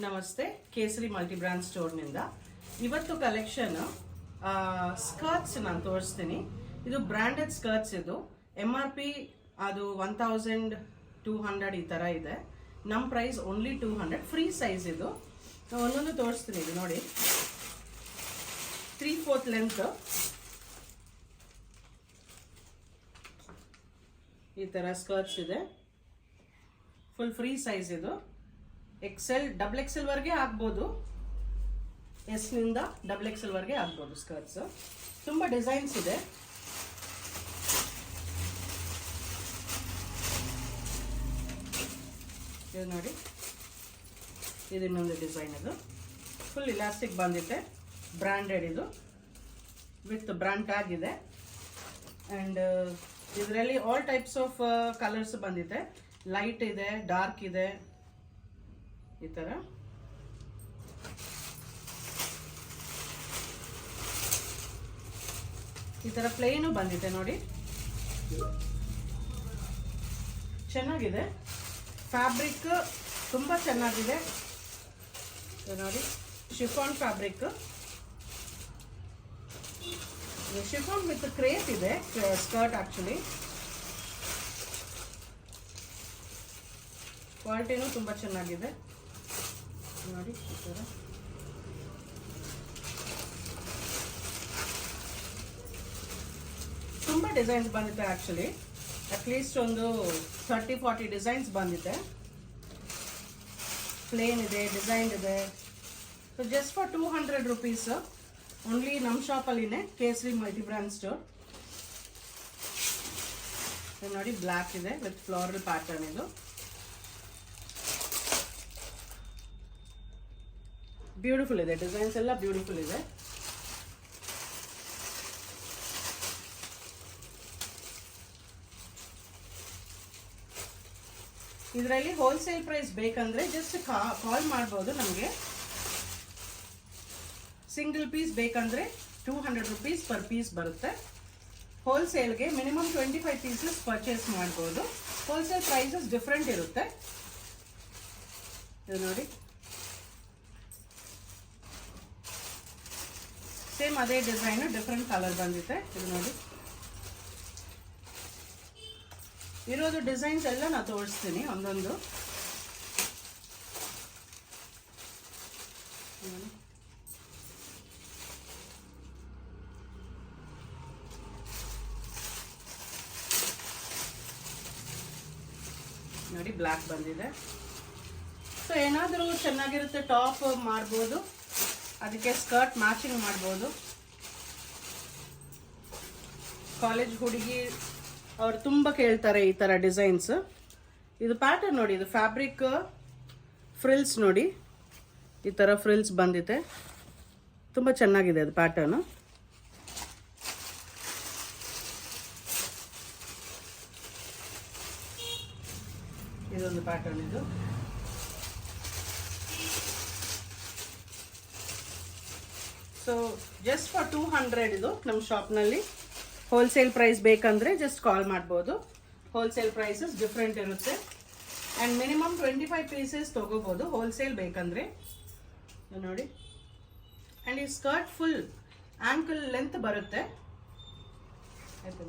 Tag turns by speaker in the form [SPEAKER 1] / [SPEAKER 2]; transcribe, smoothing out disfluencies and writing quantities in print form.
[SPEAKER 1] ನಮಸ್ತೆ, ಕೇಸರಿ multi brand ಸ್ಟೋರ್ನಿಂದ ಇವತ್ತು ಕಲೆಕ್ಷನ್ ಸ್ಕರ್ಟ್ಸ್ ನಾನು ತೋರಿಸ್ತೀನಿ. ಇದು ಬ್ರ್ಯಾಂಡೆಡ್ ಸ್ಕರ್ಟ್ಸ್. ಇದು MRP ಅದು 1200 ಈ ಥರ ಇದೆ. ನಮ್ಮ ಪ್ರೈಸ್ ಓನ್ಲಿ 200. ಫ್ರೀ ಸೈಜ್ ಇದು. ಒಂದೊಂದು ತೋರಿಸ್ತೀನಿ. ಇದು ನೋಡಿ, 3/4 ಲೆಂತ್ ಈ ಥರ ಸ್ಕರ್ಟ್ಸ್ ಇದೆ. ಫುಲ್ ಫ್ರೀ ಸೈಜ್ ಇದು. XL, XXL ವರೆಗೆ ಆಗ್ಬೋದು. S ನಿಂದ XXL ವರೆಗೆ ಆಗ್ಬೋದು ಸ್ಕರ್ಟ್ಸ್. ತುಂಬ ಡಿಸೈನ್ಸ್ ಇದೆ. ಇದು ನೋಡಿ, ಇದು ಇನ್ನೊಂದು ಡಿಸೈನ್. ಇದು ಫುಲ್ ಇಲಾಸ್ಟಿಕ್ ಬಂದಿದೆ. ಬ್ರ್ಯಾಂಡೆಡ್ ಇದು, ವಿತ್ ಬ್ರ್ಯಾಂಡ್ ಟ್ಯಾಗ್ ಇದೆ. ಆ್ಯಂಡ್ ಇದರಲ್ಲಿ ಆಲ್ ಟೈಪ್ಸ್ ಆಫ್ ಕಲರ್ಸ್ ಬಂದಿದೆ. ಲೈಟ್ ಇದೆ, ಡಾರ್ಕ್ ಇದೆ, ಈ ಥರ. ಈ ಥರ ಪ್ಲೇನು ಬಂದಿದೆ ನೋಡಿ, ಚೆನ್ನಾಗಿದೆ. ಫ್ಯಾಬ್ರಿಕ್ ತುಂಬ ಚೆನ್ನಾಗಿದೆ ನೋಡಿ. Chiffon fabric, chiffon with crepe ಇದೆ ಸ್ಕರ್ಟ್. ಆಕ್ಚುಲಿ ಕ್ವಾಲಿಟಿನೂ ತುಂಬ ಚೆನ್ನಾಗಿದೆ ನೋಡಿ. ಈ ಥರ ತುಂಬ ಡಿಸೈನ್ಸ್ ಬಂದಿದೆ. ಆ್ಯಕ್ಚುಲಿ ಅಟ್ಲೀಸ್ಟ್ ಒಂದು 30-40 ಡಿಸೈನ್ಸ್ ಬಂದಿದೆ. ಪ್ಲೇನ್ ಇದೆ, ಡಿಸೈನ್ ಇದೆ. So just for 200 rupees only ನಮ್ಮ ಶಾಪಲ್ಲಿನೇ, ಕೇಸರಿ ಮಲ್ಟಿ ಬ್ರ್ಯಾಂಡ್ ಸ್ಟೋರ್. ನೋಡಿ, ಬ್ಲ್ಯಾಕ್ ಇದೆ ವಿತ್ ಫ್ಲೋರಲ್ ಪ್ಯಾಟರ್ನ್. ಇದು ಬ್ಯೂಟಿಫುಲ್ ಇದೆ. ಡಿಸೈನ್ಸ್ ಎಲ್ಲ ಬ್ಯೂಟಿಫುಲ್ ಇದೆ. ಇದರಲ್ಲಿ ಹೋಲ್ಸೇಲ್ ಪ್ರೈಸ್ ಬೇಕಂದ್ರೆ ಜಸ್ಟ್ ಕಾಲ್ ಮಾಡ್ಬೋದು ನಮಗೆ. ಸಿಂಗಲ್ ಪೀಸ್ ಬೇಕಂದ್ರೆ 200 rupees ಪರ್ ಪೀಸ್ ಬರುತ್ತೆ. ಹೋಲ್ಸೇಲ್ಗೆ ಮಿನಿಮಮ್ 25 pieces ಪರ್ಚೇಸ್ ಮಾಡ್ಬೋದು. ಹೋಲ್ಸೇಲ್ ಪ್ರೈಸಸ್ ಡಿಫ್ರೆಂಟ್ ಇರುತ್ತೆ. ಇದು ನೋಡಿ, ಸೇಮ್ ಅದೇ ಡಿಸೈನ್, ಡಿಫ್ರೆಂಟ್ ಕಲರ್ ಬಂದಿದೆ. ಇದು ನೋಡಿ, ಇರೋದು ಡಿಸೈನ್ಸ್ ಎಲ್ಲ ನಾನು ತೋರಿಸ್ತೀನಿ ಒಂದೊಂದು. ನೋಡಿ, ಬ್ಲ್ಯಾಕ್ ಬಂದಿದೆ. ಸೊ ಏನಾದರೂ ಚೆನ್ನಾಗಿರುತ್ತೆ, ಟಾಪ್ ಮಾಡ್ಬೋದು, ಅದಕ್ಕೆ ಸ್ಕರ್ಟ್ ಮ್ಯಾಚಿಂಗ್ ಮಾಡ್ಬೋದು. ಕಾಲೇಜ್ ಹುಡುಗಿ ಅವ್ರು ತುಂಬ ಕೇಳ್ತಾರೆ ಈ ಥರ ಡಿಸೈನ್ಸ್. ಇದು ಪ್ಯಾಟರ್ನ್ ನೋಡಿ, ಇದು ಫ್ಯಾಬ್ರಿಕ್ ಫ್ರಿಲ್ಸ್ ನೋಡಿ, ಈ ಥರ ಫ್ರಿಲ್ಸ್ ಬಂದಿದೆ. ತುಂಬ ಚೆನ್ನಾಗಿದೆ ಅದು ಪ್ಯಾಟರ್ನು. ಇದೊಂದು ಪ್ಯಾಟರ್ನ್. ಇದು ಸೊ ಜಸ್ಟ್ ಫಾರ್ 200 ಇದು ನಮ್ಮ ಶಾಪ್ನಲ್ಲಿ. ಹೋಲ್ಸೇಲ್ ಪ್ರೈಸ್ ಬೇಕಂದರೆ ಜಸ್ಟ್ ಕಾಲ್ ಮಾಡ್ಬೋದು. ಹೋಲ್ಸೇಲ್ ಪ್ರೈಸಸ್ ಡಿಫ್ರೆಂಟ್ ಇರುತ್ತೆ. ಆ್ಯಂಡ್ ಮಿನಿಮಮ್ 25 pieces ತೊಗೋಬೋದು ಹೋಲ್ಸೇಲ್ ಬೇಕಂದರೆ. ನೋಡಿ, ಆ್ಯಂಡ್ ಈ ಸ್ಕರ್ಟ್ ಫುಲ್ ಆ್ಯಂಕಲ್ ಲೆಂತ್ ಬರುತ್ತೆ. ಆಯ್ತು.